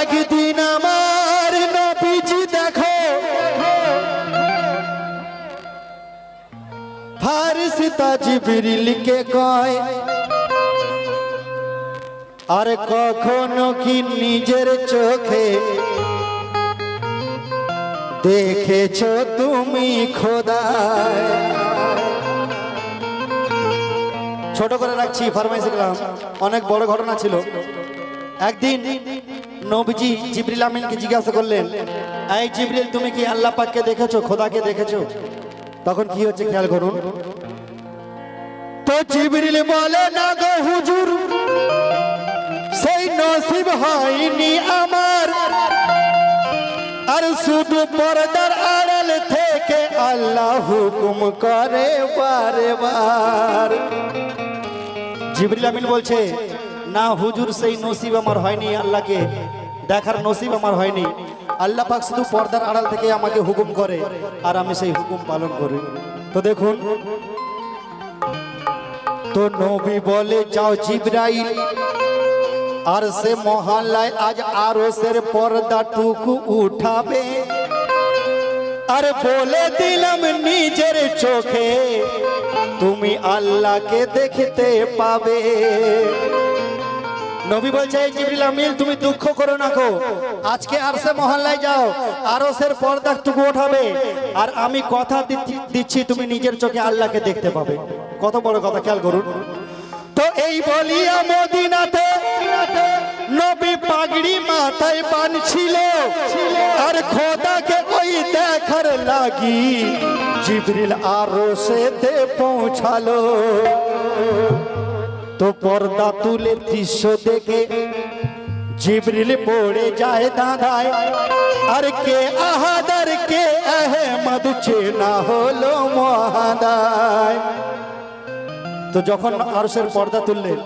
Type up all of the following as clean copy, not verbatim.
একদিন আমার নবীজি দেখো ফারিস্তা জিবরিলকে কয়, আর কখনো কি নিজের চোখে দেখেছো তুমি খোদায়? ছোট করে রাখছি, ফরমাইশ করলাম, অনেক বড় ঘটনা ছিল। একদিন নবীজি জিবরিল আমিনকে জিজ্ঞাসা করলেন, এই জিবরিল তুমি কি আল্লাহ পাককে দেখেছো, খোদাকে দেখেছো? তখন কি হচ্ছে খেয়াল করুন তো। জিবরিল বলে, না গো হুজুর, সেই নসিব হয়নি আমার, আর শুধু পর্দার আড়াল থেকে আল্লাহ হুকুম করে বারে বার। জিবরিল আমিন বলছে, না হুজুর, সেই নসিব আমার হয়নি, আল্লাহকে দেখার নসিব আমার হয়নি। আল্লাহ পাক শুধু পর্দার আড়াল থেকে আমাকে হুকুম করে, আর আমি সেই হুকুম পালন করি। তো দেখুন তো নবী বলে, যাও জিবরাইল, আর সে মহল্লায় আজ আরশের পর্দাটুকু উঠাবে, আর বলে দিলাম নিজের চোখে তুমি আল্লাহকে দেখতে পাবে। নবী বলছে, এই জিবরিল আমিন তুমি দুঃখ করো না গো, আজকে আরশে মহল্লায় যাও, আরশের পর্দাটুকু উঠাবে, আর আমি কথা দিচ্ছি তুমি নিজের চোখে আল্লাহকে দেখতে পাবে। কত বড় কথা, খেয়াল করুন তো। এই বলিয়া মদিনাতে নবী পাগড়ি মাথায় বাঁধছিল, আর খোদাকে ওই দেখার লাগি জিবরিল আরশেতে পৌঁছালো। তো পর্দা তুলে দৃশ্য দেখে জিবরিল পড়ে যায় দাঁড়ায়, আর কে আহাদ আর কে আহমদ চেনা হলো মহাদায়। তো যখন আরশের পর্দা তুললেন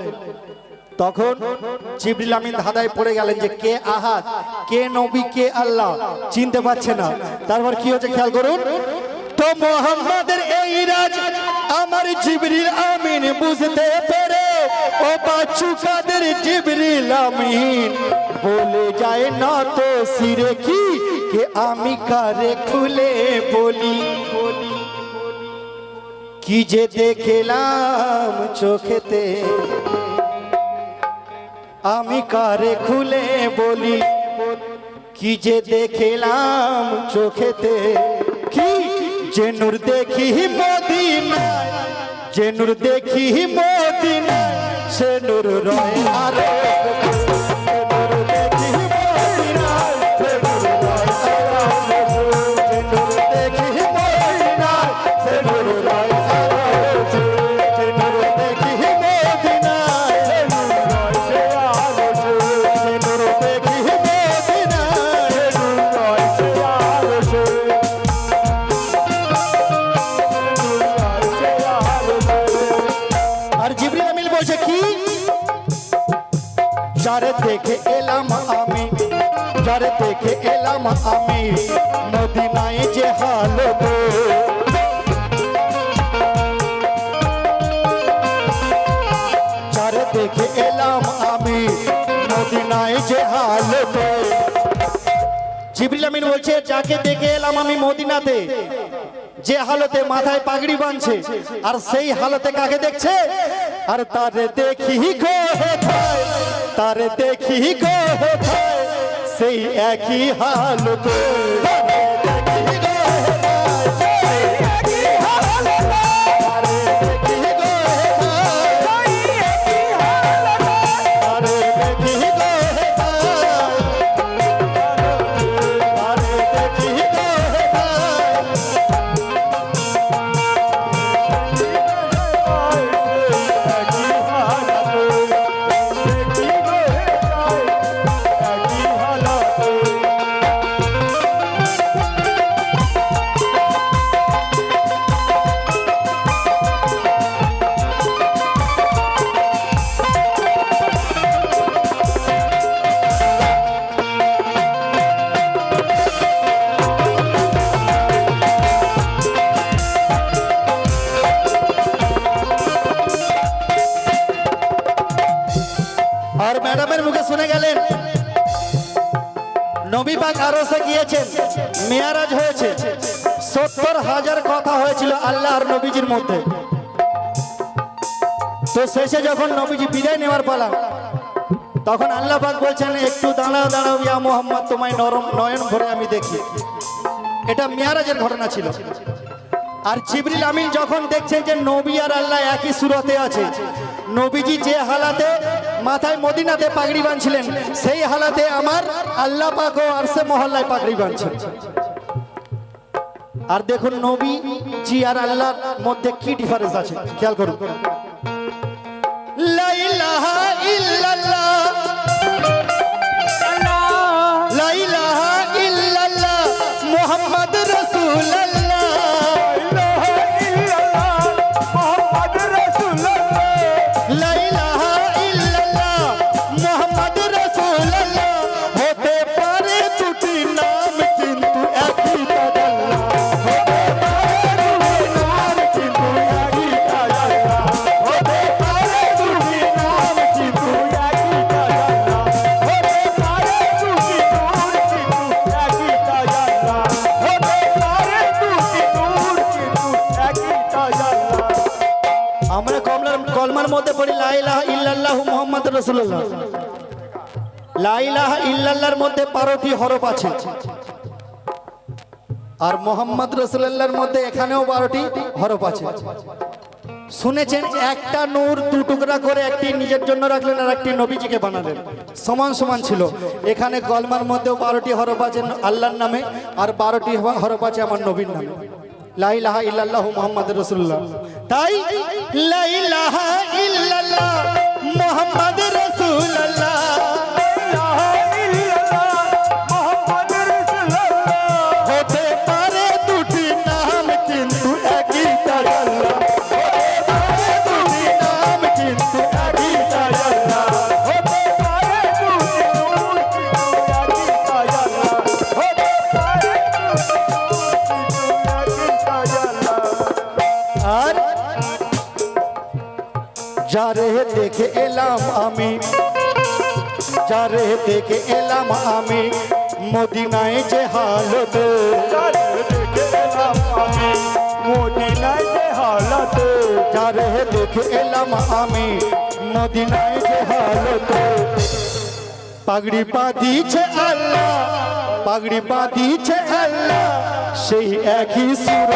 তখন জিবরিল আমিন ধাঁধায় পড়ে গেলেন যে কে আহাদ, কে নবী, কে আল্লাহ, চিনতে পারছে না। তারপর কি হচ্ছে খেয়াল করুন তো। মোহাম্মদের এই রাজ আমার জিবরিল আমিন বুঝতে পেরে, ও বাচ্চু কাদের জিবরিল আমিন বলে যায় না তো সিরে কি, কে আমি কারে খুলে বলি, কি যে দেখলাম চোখেতে আমি কারে খুলে বলি, কি যে দেখলাম চোখেতে, কি যে নূর দেখি মদিনায়, যে নূর দেখি মদিনায়, সে নূর রয় আরো দেখে এলাম আমি, যারে দেখে এলাম আমি মদিনায় যে হালত, যারে দেখে এলাম আমি মদিনায় যে হালত। জিবরিল আমিন বলছে, যাকে দেখে এলাম আমি মদিনাতে, যে হালতে মাথায় পাগড়ি বাঁধছে, আর সেই হালতে কাকে দেখছে, আর তারে দেখি গো হেথায়, তারে দেখি গো হেথায়, সেই একই হালতে নবী পাক আরশে গিয়েছেন, মেয়ারাজ হয়েছে, 70,000 কথা হয়েছিল আল্লাহ আর নবীজির মধ্যে। তো শেষে যখন নবীজি বিদায় নেওয়ার পালা, তখন আল্লাহ পাক বলছেন একটু দাঁড়াও দাঁড়াও ইয়া মুহাম্মদ, তোমায় নয়ন ভরে আমি দেখি। এটা মেয়ারাজের ঘটনা ছিল। আর জিবরিল আমিন যখন দেখছেন যে নবী আর আল্লাহ একই সুরতে আছে, নবীজি যে হালাতে মাথায় মদিনাতে পাগড়ি বাঁধছিলেন, সেই হালাতে আমার আল্লাহ পাক ও আরশে মহল্লায় পাগড়ি বাঁধছেন। আর দেখুন নবী জি আর আল্লাহর মধ্যে কি ডিফারেন্স আছে, খেয়াল করুন। লা ইলাহা ইল্লাল্লাহ, লা ইলাহা ইল্লাল্লাহ মুহাম্মদ রাসূলুল্লাহ, লা ইলাহা ইল্লাল্লাহ মুহাম্মদ রাসূলুল্লাহ। হতে পারে দুটি নাম কিন্তু একই তাআল্লাহ, হতে পারে দুটি নাম কিন্তু একই তাআল্লাহ, হতে পারে দুটি নাম কিন্তু একই তাআল্লাহ, হতে পারে দুটি নূর কিন্তু একই তাআল্লাহ, হতে পারে দুটি নূর কিন্তু একই তাআল্লাহ। আমরা কলমার মধ্যে পড়ি লা ইলাহা ইল্লাল্লাহু মুহাম্মাদুর রাসূলুল্লাহ। লা ইলাহা ইল্লাল্লাহর মধ্যে 12টি হরফ আছে, আর মুহাম্মদ রাসূলুল্লাহর মধ্যে এখানেও 12টি হরফ আছে। শুনেছেন একটা নূর দু টুকরা করে, একটি নিজের জন্য রাখলেন আর একটি নবীজিকে বানালেন, সমান সমান ছিল। এখানে কলমার মধ্যেও 12টি হরফ আছে আল্লাহর নামে, আর 12টি হরফ আছে আমার নবীর নামে, লা ইলাহা ইল্লাল্লাহু মুহাম্মাদুর রাসূলুল্লাহ। তাই লা ইলাহা ইল্লাল্লাহ মুহাম্মাদুর রাসূলুল্লাহ, হতে পারে দুটি নাম কিন্তু একই তাআল্লাহ, হতে পারে দুটি নাম কিন্তু একই তাআল্লাহ, হতে পারে দুটি নূর কিন্তু একই তাআল্লাহ, হতে পারে আর যারে দেখে এলাম আমি, যারে দেখে এলাম আমি মদিনায় যে হালত, যারে দেখে এলাম আমি মদিনায় যে হালত, যারে দেখে এলাম আমি মদিনায় যে হালত। পাগড়ি বাঁধিছে আল্লাহ, পাগড়ি বাঁধিছে আল্লাহ, সেই একই সুর।